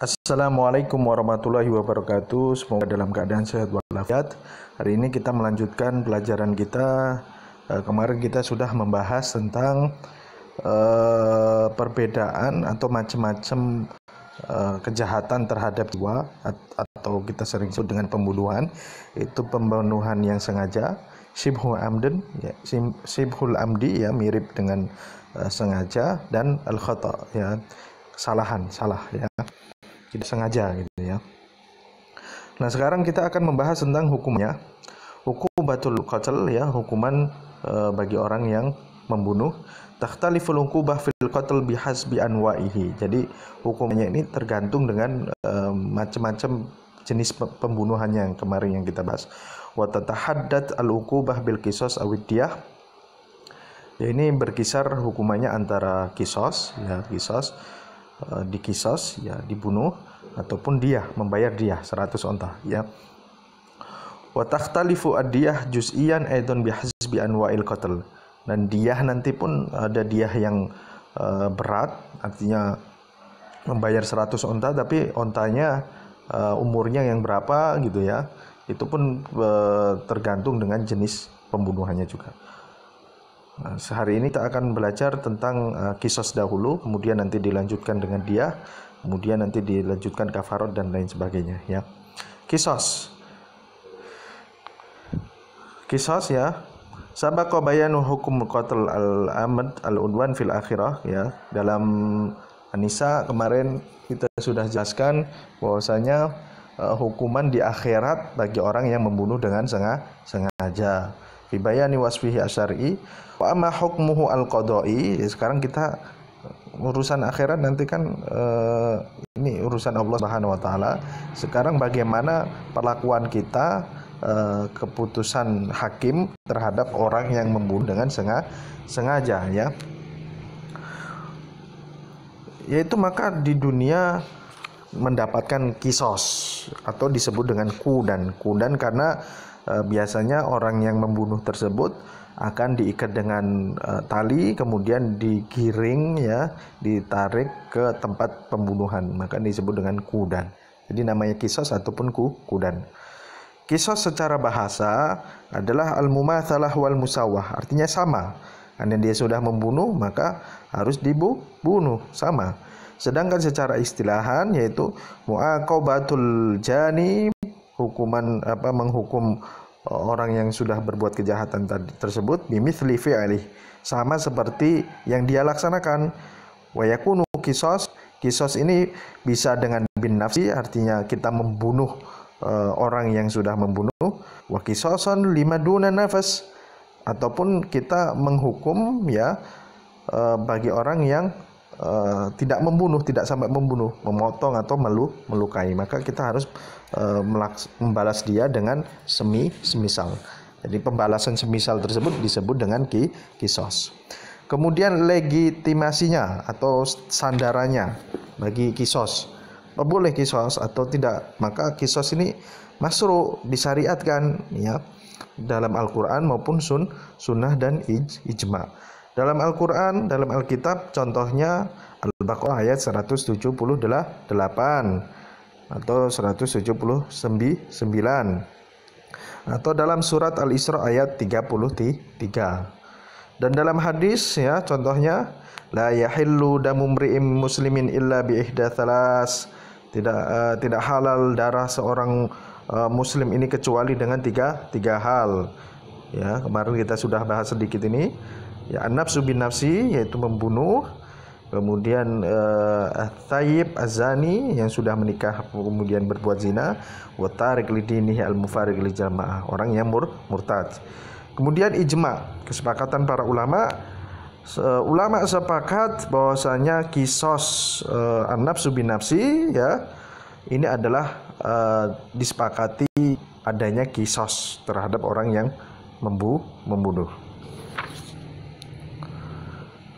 Assalamualaikum warahmatullahi wabarakatuh. Semoga dalam keadaan sehat walafiat. Hari ini kita melanjutkan pelajaran kita. Kemarin kita sudah membahas tentang perbedaan atau macam-macam kejahatan terhadap jiwa atau kita sering sebut dengan pembunuhan. Itu pembunuhan yang sengaja, shibhul amdan, ya, shibhul amdi, ya, mirip dengan sengaja, dan al khata, ya, salah, ya, tidak sengaja gitu ya. Nah, sekarang kita akan membahas tentang hukumnya. Hukubatul qatl, ya, hukuman bagi orang yang membunuh. Takhtaliful uqubah fil qatl bihasbi anwa'ihi. Jadi hukumnya ini tergantung dengan macam-macam jenis pembunuhannya yang kemarin yang kita bahas. Wa tatahaddad al uqubah bil qisas awid diyah. Ya, ini berkisar hukumannya antara kisos, ya, kisos, dikisos, ya, dibunuh, ataupun dia membayar dia 100 onta, ya. Wa takhtalifu ad-diyah juz'iyan aidan bihasbi anwa'il qatl. Dan diyah nanti pun ada diyah yang berat, artinya membayar 100 onta, tapi ontanya umurnya yang berapa gitu ya. Itu pun tergantung dengan jenis pembunuhannya juga. Nah, sehari ini kita akan belajar tentang kisos dahulu, kemudian nanti dilanjutkan dengan dia, kemudian nanti dilanjutkan kafarot dan lain sebagainya, ya. Kisos, ya. Sabaqa bayanu hukum qatl al-amd al-udwan fil akhirah, ya. Dalam An-Nisa kemarin kita sudah jelaskan bahwasanya hukuman di akhirat bagi orang yang membunuh dengan sengaja. Fi bayani wasfihi asyari wa amma hukmuhu al-qada'i. Sekarang kita urusan akhirat nanti kan ini urusan Allah Subhanahu wa taala. Sekarang bagaimana perlakuan kita, keputusan hakim terhadap orang yang membunuh dengan sengaja, ya. Yaitu maka di dunia mendapatkan kisos atau disebut dengan kudan karena biasanya orang yang membunuh tersebut akan diikat dengan tali, kemudian digiring, ya, ditarik ke tempat pembunuhan, maka disebut dengan kudan. Jadi namanya kisos ataupun kudan. Kisos secara bahasa adalah al-mumatsalah wal musawah, artinya sama. Karena dia sudah membunuh maka harus dibunuh, sama. Sedangkan secara istilahan yaitu muaqabatul jani, hukuman menghukum orang yang sudah berbuat kejahatan tersebut bimithli fi'lih, sama seperti yang dia laksanakan. Wa yakunu kisos ini bisa dengan bin nafsi, artinya kita membunuh orang yang sudah membunuh. Wa kisoson lima duna nafas, ataupun kita menghukum, ya, bagi orang yang tidak membunuh, tidak sampai membunuh, memotong atau melukai, maka kita harus membalas dia dengan semisal. Jadi pembalasan semisal tersebut disebut dengan kisos. Kemudian legitimasinya atau sandarannya bagi kisos, boleh kisos atau tidak, maka kisos ini masru, disyariatkan, ya, dalam Al-Quran maupun sunnah dan ijma. Dalam Al-Quran, dalam Alkitab, contohnya Al-Baqarah ayat 178 atau 179, atau dalam surat Al-Isra ayat 33. Dan dalam hadis, ya, contohnya la yahillu damu mri'im muslimin illa bi ihda thalas, tidak halal darah seorang muslim ini kecuali dengan tiga hal, ya. Kemarin kita sudah bahas sedikit ini, ya, an-nafsu bin nafsi, yaitu membunuh, kemudian thayyib azani, yang sudah menikah kemudian berbuat zina, wa tarik lidinihi al-mufariq li jamaah, orang yang murtad. Kemudian ijma, kesepakatan para ulama. Ulama sepakat bahwasanya kisos an-nafsu bin nafsi, ya, ini adalah disepakati adanya kisos terhadap orang yang membunuh.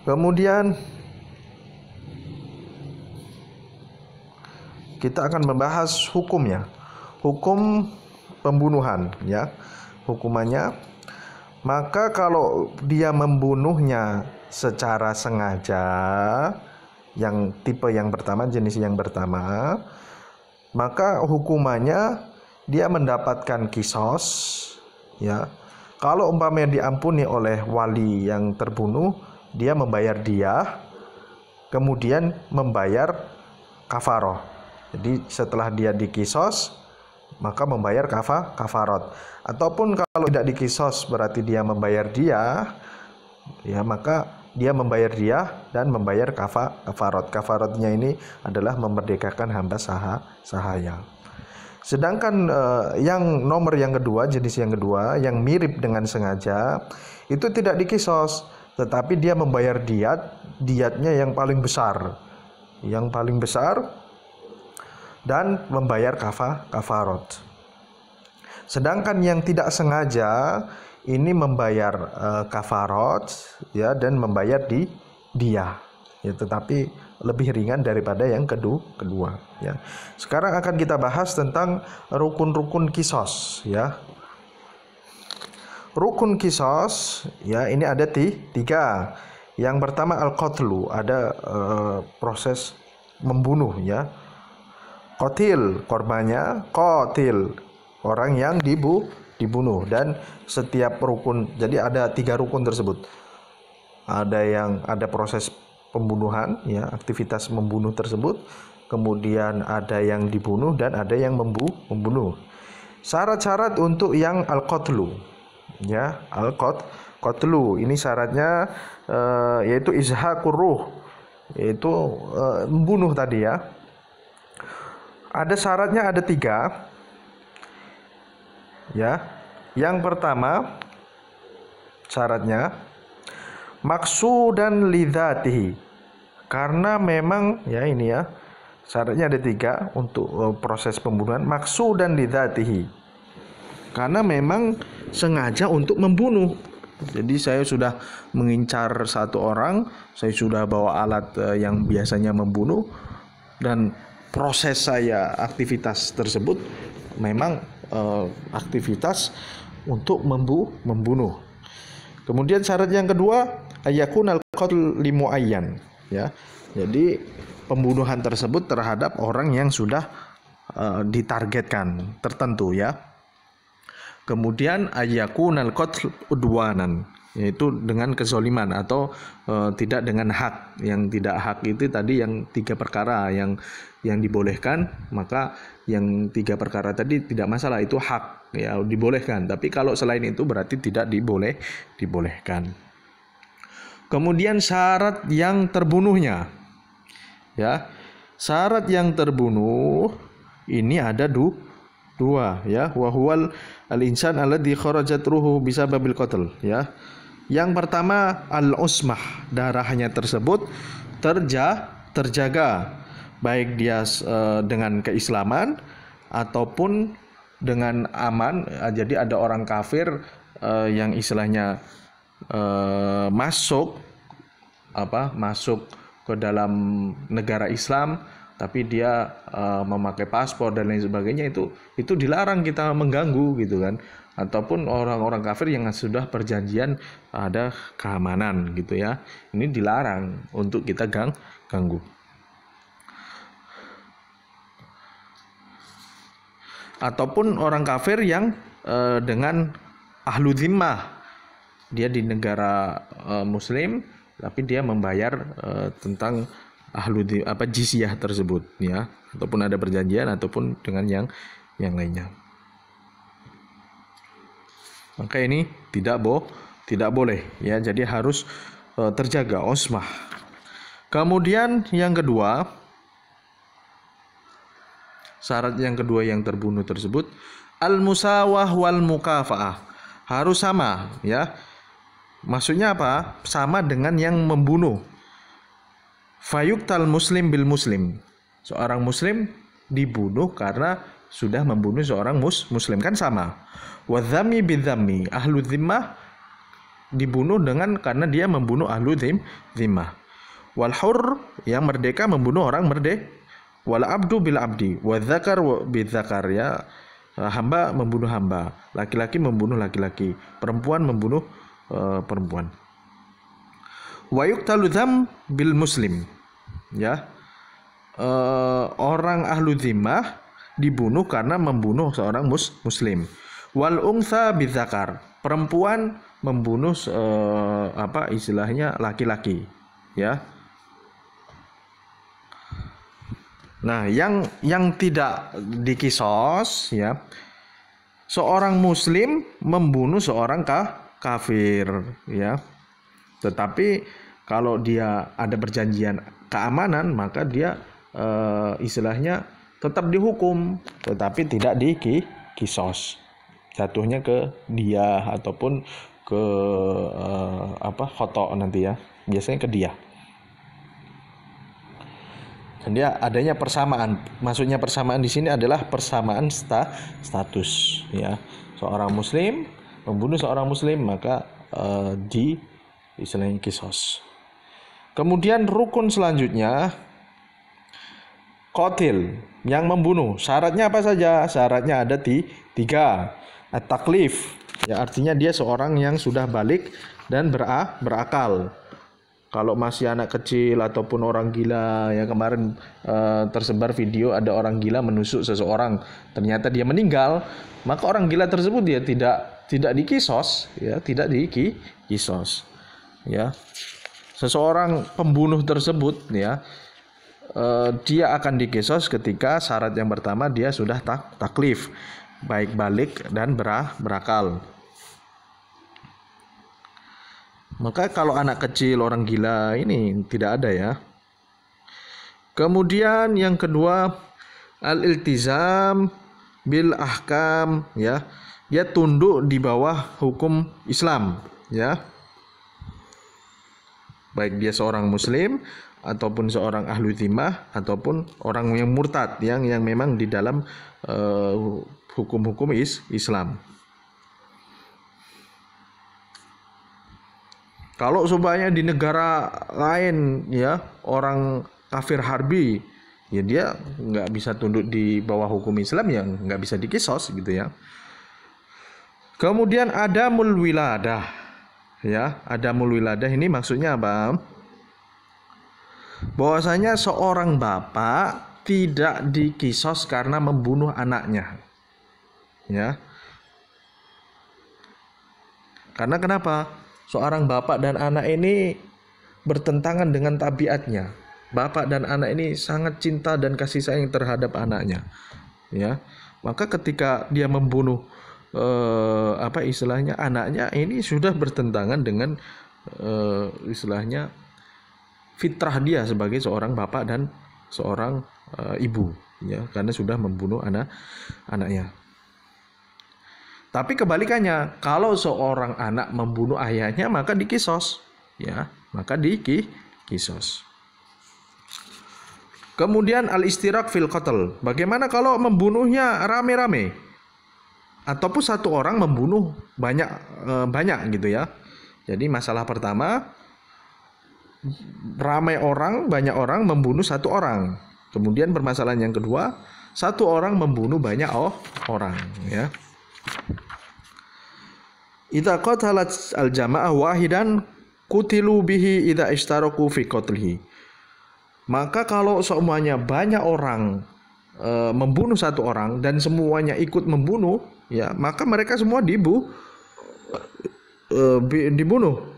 Kemudian kita akan membahas hukumnya, hukum pembunuhan, ya, hukumannya. Maka kalau dia membunuhnya secara sengaja, yang tipe yang pertama, jenis yang pertama, maka hukumannya dia mendapatkan kisos, ya. Kalau umpamanya diampuni oleh wali yang terbunuh, dia membayar diyah, kemudian membayar kafaroh. Jadi setelah dia dikisos, maka membayar kafarot. Ataupun kalau tidak dikisos berarti dia membayar diyah, ya, maka dia membayar diyah dan membayar kafarot. Kafarotnya ini adalah memerdekakan hamba sahaya. Sedangkan yang nomor yang kedua, jenis yang kedua, yang mirip dengan sengaja, itu tidak dikisos, tetapi dia membayar diatnya yang paling besar, dan membayar kafarot. Sedangkan yang tidak sengaja ini membayar kafarot, ya, dan membayar diyah, ya, tetapi lebih ringan daripada yang kedua, ya. Sekarang akan kita bahas tentang rukun-rukun kisos, ya. Rukun kisos, ya, ini ada tiga. Yang pertama al-qatlu, ada proses membunuh, ya. Qatil, korbannya, qatil, orang yang dibunuh. Dan setiap rukun, jadi ada 3 rukun tersebut. Ada proses pembunuhan, ya, aktivitas membunuh tersebut, kemudian ada yang dibunuh dan ada yang membunuh. Syarat-syarat untuk yang al-qatlu, ya, al-qatlu ini syaratnya yaitu izhaqur ruh, yaitu membunuh tadi, ya. Ada syaratnya, ada 3, ya. Yang pertama syaratnya maksudan lidzatihi, karena memang, ya, ini, ya, syaratnya ada 3 untuk proses pembunuhan. Maksudan lidzatihi, karena memang sengaja untuk membunuh. Jadi saya sudah mengincar satu orang, saya sudah bawa alat yang biasanya membunuh, dan proses saya, aktivitas tersebut memang aktivitas untuk membunuh. Kemudian syarat yang kedua, ayakunal qatl limuayyan, ya. Jadi pembunuhan tersebut terhadap orang yang sudah ditargetkan, tertentu, ya. Kemudian ayakunal qatl udwanan, yaitu dengan kezaliman atau tidak dengan hak. Yang tidak hak itu tadi yang 3 perkara yang dibolehkan, maka yang 3 perkara tadi tidak masalah, itu hak, ya, dibolehkan. Tapi kalau selain itu berarti tidak dibolehkan. Kemudian syarat yang terbunuhnya, ya. Syarat yang terbunuh ini ada 2, ya. Wa huwal al-insan alladzi kharajat ruhu bisababil qatl, ya. Yang pertama al-usmah, darahnya tersebut terjaga, baik dia dengan keislaman ataupun dengan aman. Jadi ada orang kafir yang istilahnya masuk ke dalam negara Islam, tapi dia memakai paspor dan lain sebagainya, itu dilarang kita mengganggu, gitu kan. Ataupun orang-orang kafir yang sudah perjanjian ada keamanan, gitu, ya. Ini dilarang untuk kita ganggu. Ataupun orang kafir yang dengan ahlu zimmah, dia di negara muslim tapi dia membayar tentang jizyah tersebut, ya, ataupun ada perjanjian ataupun dengan yang lainnya. Maka ini tidak boleh, ya. Jadi harus terjaga usmah. Kemudian yang kedua, syarat yang kedua yang terbunuh tersebut al-musawah wal mukafaah, harus sama, ya. Maksudnya apa? Sama dengan yang membunuh. Fayuqtal muslim bil muslim, seorang muslim dibunuh karena sudah membunuh seorang muslim, kan sama. Wadzami bidzami, ahlu zimmah dibunuh karena dia membunuh ahlu zimmah. Wal hur, yang merdeka membunuh orang merdeka. Wal abdu bil abdi, wadzakar bil zakar, ya, hamba membunuh hamba, laki-laki membunuh laki-laki, perempuan membunuh perempuan. Wa yuqtalu dzam bil muslim, ya. Orang ahlu dzimmah dibunuh karena membunuh seorang muslim. Wal untha bidzakar, perempuan membunuh istilahnya laki-laki, ya. Nah, yang tidak dikisos, ya, seorang muslim membunuh seorang kafir, ya. Tetapi kalau dia ada perjanjian keamanan, maka dia istilahnya tetap dihukum, tetapi tidak dikisos. Jatuhnya ke dia ataupun ke khoto nanti, ya. Biasanya ke dia. Dan dia adanya persamaan. Maksudnya persamaan di sini adalah persamaan status, ya. Seorang muslim membunuh seorang muslim, maka di istilahnya kisos. Kemudian rukun selanjutnya qatil, yang membunuh. Syaratnya apa saja? Syaratnya ada 3. At-taklif, ya, artinya dia seorang yang sudah balik dan berakal. Kalau masih anak kecil ataupun orang gila, ya, kemarin tersebar video ada orang gila menusuk seseorang, ternyata dia meninggal, maka orang gila tersebut dia tidak dikisos, ya, tidak dikisos, ya. Seseorang pembunuh tersebut, ya, dia akan dikisos ketika syarat yang pertama dia sudah taklif, baik balik dan berakal. Maka kalau anak kecil, orang gila ini tidak ada, ya. Kemudian yang kedua, al-iltizam bil ahkam, ya. Dia tunduk di bawah hukum Islam, ya. Baik dia seorang muslim ataupun seorang ahlu dzimmah ataupun orang yang murtad, yang memang di dalam hukum-hukum Islam. Kalau supaya di negara lain, ya, orang kafir harbi, ya, dia nggak bisa tunduk di bawah hukum Islam, yang nggak bisa dikisos, gitu, ya. Kemudian adamul wiladah, ya. Adamul wiladah ini maksudnya apa? Bahwasanya seorang bapak tidak dikisos karena membunuh anaknya, ya. Karena kenapa? Seorang bapak dan anak ini bertentangan dengan tabiatnya. Bapak dan anak ini sangat cinta dan kasih sayang terhadap anaknya, ya. Maka ketika dia membunuh istilahnya anaknya, ini sudah bertentangan dengan istilahnya fitrah dia sebagai seorang bapak dan seorang ibu, ya, karena sudah membunuh anaknya. Tapi kebalikannya, kalau seorang anak membunuh ayahnya, maka dikisos, ya, maka dikisos. Kemudian al-istirak fil qatl. Bagaimana kalau membunuhnya rame-rame? Ataupun satu orang membunuh banyak gitu, ya. Jadi masalah pertama, banyak orang membunuh satu orang. Kemudian permasalahan yang kedua, satu orang membunuh banyak orang, ya. Idza qatalat al-jama'ah wahidan qutilu bihi idza ishtaraku fi qatlihi. Maka kalau semuanya banyak orang membunuh satu orang dan semuanya ikut membunuh, ya, maka mereka semua dibunuh,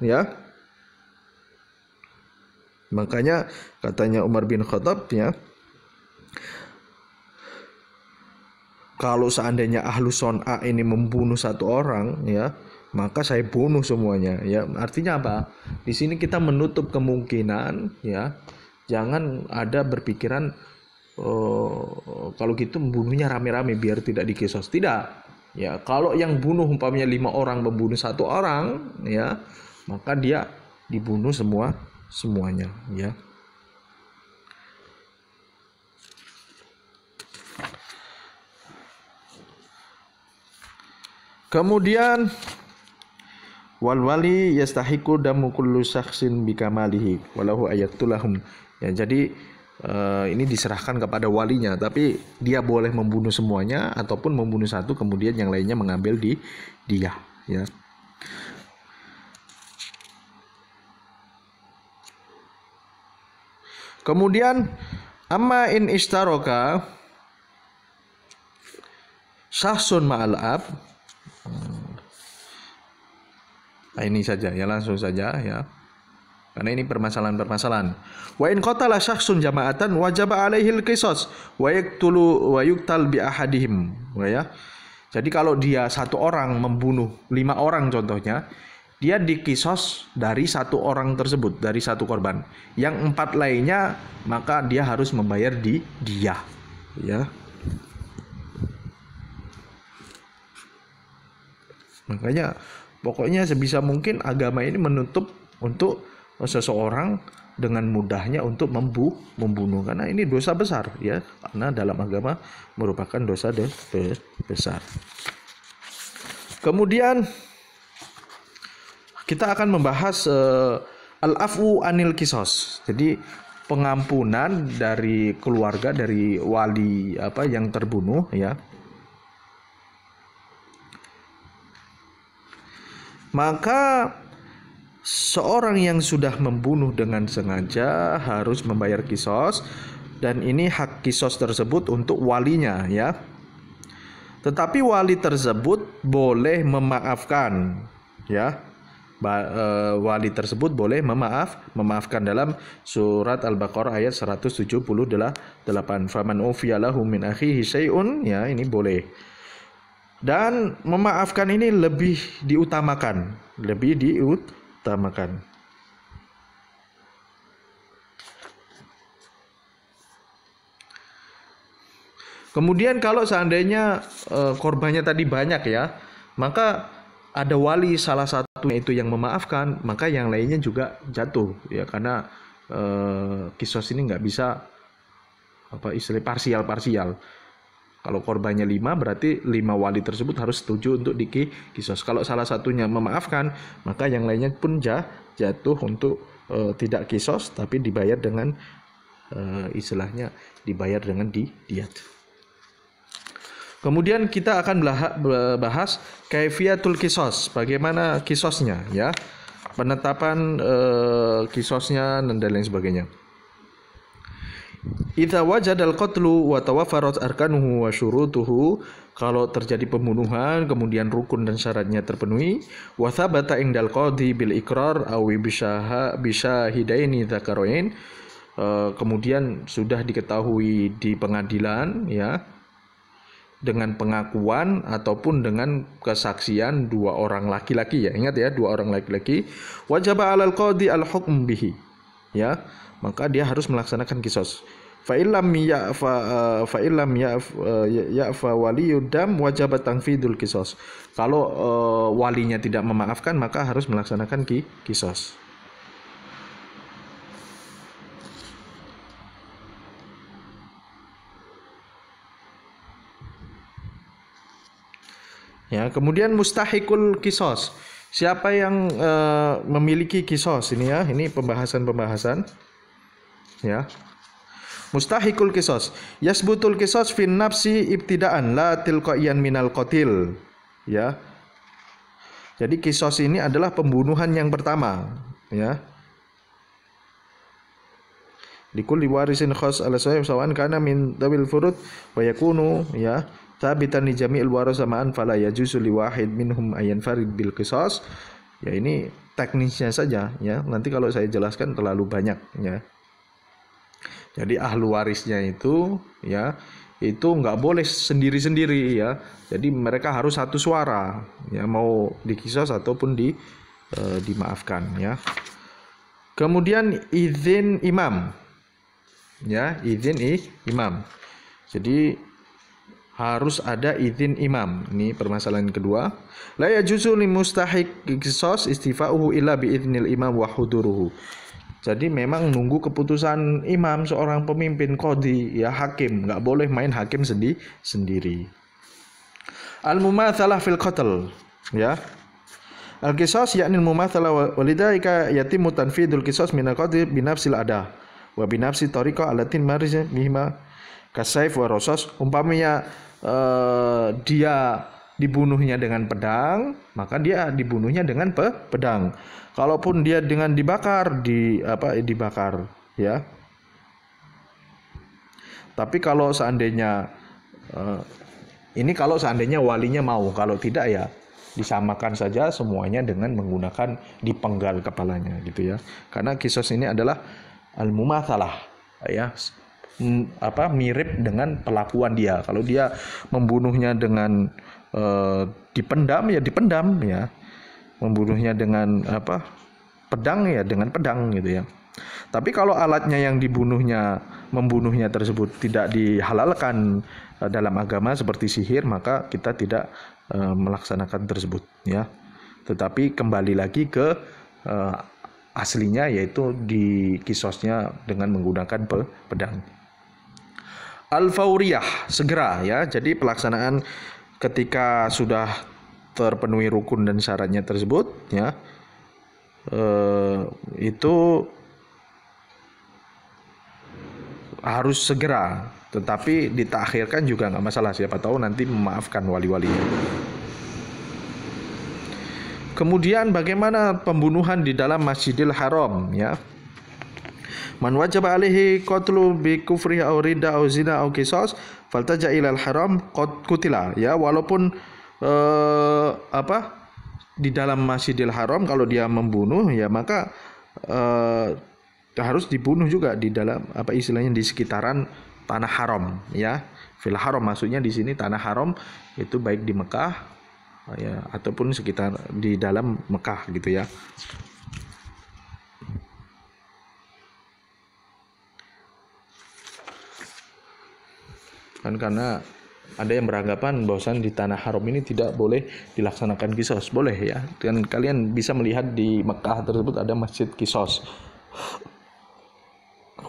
ya. Makanya katanya Umar bin Khattab, ya, kalau seandainya ahlu son'a ini membunuh satu orang, ya, maka saya bunuh semuanya, ya. Artinya apa? Di sini kita menutup kemungkinan, ya, jangan ada berpikiran kalau gitu membunuhnya rame-rame biar tidak dikisos. Tidak, ya. Kalau yang bunuh umpamanya 5 orang membunuh satu orang, ya, maka dia dibunuh semuanya, ya. Kemudian wal wali yastahiqu damu kullu syakhsin bikamalihi walahu ayatulahum. Ya, jadi ini diserahkan kepada walinya, tapi dia boleh membunuh semuanya ataupun membunuh satu kemudian yang lainnya mengambil dia, ya. Kemudian amma in ishtaroka syahsun ma'al ab. Nah, ini saja ya, langsung saja ya. Karena ini permasalahan-permasalahan. Wa in qatala syakhsun jama'atan wajaba alaihil qisas wa yaqtulu wa yuqtal bi ahadihim. Ya. Jadi kalau dia satu orang membunuh 5 orang contohnya, dia dikisos dari satu orang tersebut, dari satu korban. Yang 4 lainnya maka dia harus membayar dia. Ya. Makanya pokoknya sebisa mungkin agama ini menutup untuk seseorang dengan mudahnya untuk membunuh, karena ini dosa besar ya, karena dalam agama merupakan dosa besar. Kemudian kita akan membahas al-afu anil kisos. Jadi pengampunan dari keluarga, dari wali yang terbunuh ya. Maka seorang yang sudah membunuh dengan sengaja harus membayar kisos, dan ini hak kisos tersebut untuk walinya ya. Tetapi wali tersebut boleh memaafkan ya. Wali tersebut boleh memaafkan dalam surat Al-Baqarah ayat 178. Faman ufiya lahu min akhihi syai'un, ya ini boleh. Dan memaafkan ini lebih diutamakan. Kemudian kalau seandainya korbannya tadi banyak ya, maka ada wali salah satunya itu yang memaafkan, maka yang lainnya juga jatuh ya, karena kisos ini nggak bisa istilah parsial. Kalau korbannya 5 berarti 5 wali tersebut harus setuju untuk dikisos. Kalau salah satunya memaafkan, maka yang lainnya pun jatuh untuk tidak kisos, tapi dibayar dengan istilahnya dibayar dengan diyat. Kemudian kita akan bahas kaifiyatul kisos, bagaimana kisosnya ya, penetapan kisosnya dan lain sebagainya. Idza wajadal qatlu wa tawaffarat arkanuhu wa syurutuhu, kalau terjadi pembunuhan kemudian rukun dan syaratnya terpenuhi, wa thabata indal qadhi bil iqrar aw bisyahidaini dzakarain, kemudian sudah diketahui di pengadilan ya dengan pengakuan ataupun dengan kesaksian 2 orang laki-laki ya, ingat ya, 2 orang laki-laki, wajaba 'alal qadhi al hukm bihi ya, maka dia harus melaksanakan kisos. Fa illam ya'fa waliyud dam wajib tanfidul kisos. Kalau walinya tidak memaafkan, maka harus melaksanakan kisos. Ya, kemudian mustahikul kisos. Siapa yang memiliki kisos ini ya? Ini pembahasan ya. Mustahikul kisos, yasbutul kisos fin nafsi ibtidaan la tilqaiyan minal qatil ya. Jadi kisos ini adalah pembunuhan yang pertama ya. Likulli warisin khas ala sahib sawan kana min dawil furud wa yakunu ya tabitan li jami'il warasamaan fala yajuzu li wahid minhum ayan farid bil qisas. Ya ini teknisnya saja ya. Nanti kalau saya jelaskan terlalu banyak ya. Jadi ahlu warisnya itu ya, itu nggak boleh sendiri-sendiri ya. Jadi mereka harus satu suara ya, mau dikisos ataupun dimaafkan ya. Kemudian izin imam ya, izin imam. Jadi harus ada izin imam. Ini permasalahan kedua. La yajuzu li mustahiq qisas istifa'uhu illa bi idznil imam wa huduruhu. Jadi memang nunggu keputusan imam, seorang pemimpin qadhi ya, hakim, nggak boleh main hakim sendiri. Al-mumatsalah fil qatl ya. Al-qisas yakni al-mumatsalah walidayka yatimu tanfidul qisas min al-qadhi bi nafsil ada wa bi nafsi tariqa alatin maris bihima kasaif wa rasas. Umpamanya dia dibunuhnya dengan pedang, maka dia dibunuhnya dengan pedang. Kalaupun dia dengan dibakar, dibakar ya. Tapi kalau seandainya ini kalau seandainya walinya mau, kalau tidak ya disamakan saja semuanya dengan menggunakan dipenggal kepalanya gitu ya. Karena kisos ini adalah al-mumatsalah ya, mirip dengan pelakuan dia. Kalau dia membunuhnya dengan dipendam ya dipendam ya. Membunuhnya dengan pedang ya dengan pedang gitu ya. Tapi kalau alatnya yang membunuhnya tersebut tidak dihalalkan dalam agama seperti sihir, maka kita tidak melaksanakan tersebut ya. Tetapi kembali lagi ke aslinya, yaitu di kisosnya dengan menggunakan pedang. Al-fauriyah, segera ya. Jadi pelaksanaan ketika sudah terpenuhi rukun dan syaratnya tersebut ya, itu harus segera, tetapi ditakhirkan juga nggak masalah, siapa tahu nanti memaafkan wali-walinya. Kemudian bagaimana pembunuhan di dalam Masjidil Haram ya? Man wajaba alaihi qatlu bi kufri aw ridda aw zina aw qisas faltaja ilal haram qutila ya, walaupun di dalam Masjidil Haram kalau dia membunuh ya maka harus dibunuh juga di dalam istilahnya di sekitaran tanah haram ya. Fil haram maksudnya di sini tanah haram itu baik di Mekah ya ataupun sekitar di dalam Mekah gitu ya. Kan karena ada yang beranggapan bahwasan di tanah haram ini tidak boleh dilaksanakan kisos. Boleh ya. Dan kalian bisa melihat di Mekah tersebut ada masjid kisos.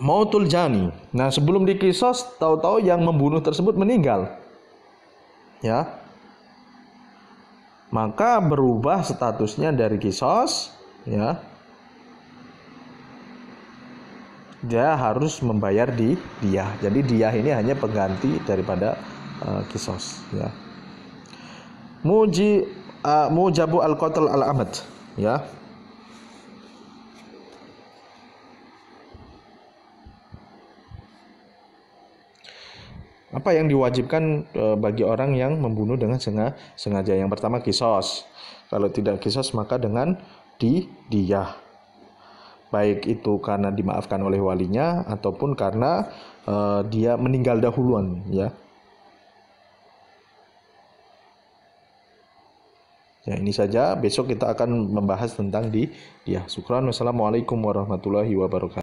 Mautul jani. Nah, sebelum dikisos, tahu-tahu yang membunuh tersebut meninggal. Ya. Maka berubah statusnya dari kisos, ya. Dia harus membayar diyah. Jadi diyah ini hanya pengganti daripada kisos, ya. Mujabu al-qatl al-amad, ya. Apa yang diwajibkan bagi orang yang membunuh dengan sengaja? Yang pertama kisos. Kalau tidak kisos maka dengan diyah. Baik itu karena dimaafkan oleh walinya ataupun karena dia meninggal dahuluan, ya. Ya, ini saja. Besok kita akan membahas tentang diyah. Syukran. Wassalamualaikum warahmatullahi wabarakatuh.